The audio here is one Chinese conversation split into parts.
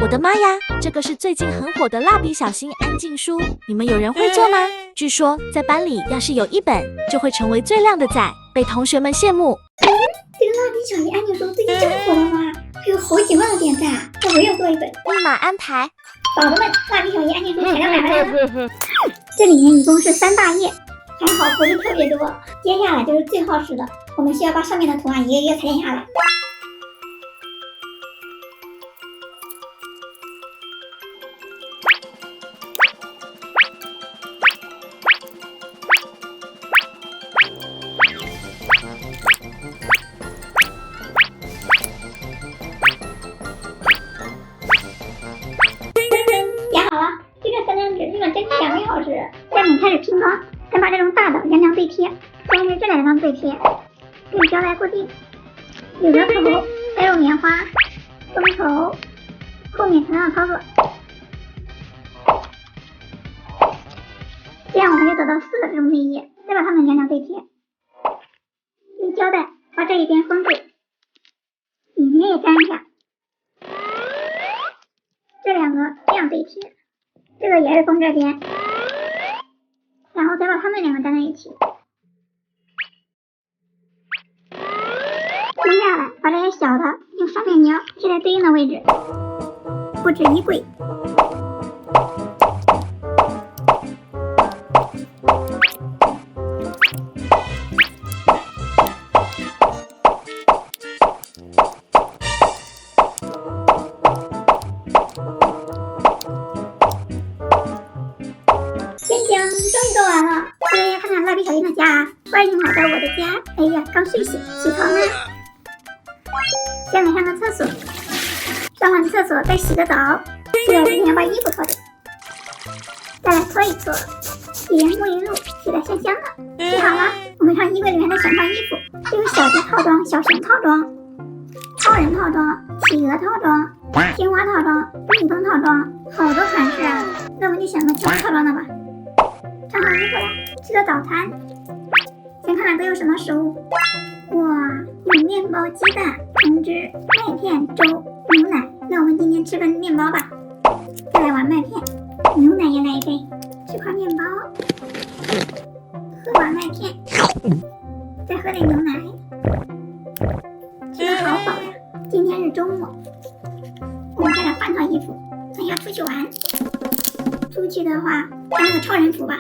我的妈呀，这个是最近很火的蜡笔小新安静书，你们有人会做吗？据说在班里要是有一本，就会成为最靓的仔，被同学们羡慕。这个蜡笔小新安静书最近这么火的吗？还有好几万的点赞啊！那我也要做一本。立马安排。宝宝们，蜡笔小新安静书材料买回来了。这里面一共是3大页，还好图是特别多。接下来就是最耗时的，我们需要把上面的图案一个一个裁剪下来。剪好了，这个3张纸用了将近2个小时。下面开始拼装，先把这种大的两两对贴，先是这2张对贴，用胶带固定，有的头再用棉花封头，后面同样操作。这样我们就得到4个这种内页，再把它们两两对贴，用胶带把这一边封住，里面也粘上。这2个这样对贴，这个也是封这边，然后再把它们2个粘在一起。接下来把这些小的用双面胶贴在对应的位置，布置衣柜。终于做完了，大家看看蜡笔小新的家，欢迎来到我的家。哎呀，刚睡醒，起床了。下面上个厕所，上完厕所再洗个澡，洗澡之前要把衣服脱掉，再来搓一搓，洗沐浴露，洗得香香的。洗好了，我们上衣柜里面再选套衣服，有小鸡套装、小熊套装、超人套装、企鹅套装、青蛙套装、蜜蜂套装，好多款式啊！那我们就选个青蛙套装的吧。穿好衣服了，吃个早餐。先看看都有什么食物。哇，有面包、鸡蛋、橙汁、麦片、粥、牛奶。那我们今天吃份面包吧。再来碗麦片，牛奶也来一杯，吃块面包，喝碗麦片，再喝点牛奶。吃得好饱呀！今天是周末，我们再来换套衣服，咱要出去玩。出去的话，穿那个超人服吧。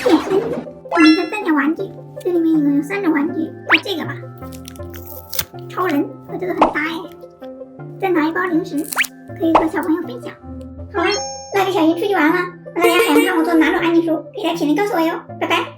点恩，我们再带点玩具，这里面一共有3种玩具，带这个吧。超人和这个很搭哎。再拿一包零食，可以和小朋友分享。好了，蜡笔小新出去玩了，大家还想让我做哪种安静书，可以在评论告诉我哟，拜拜。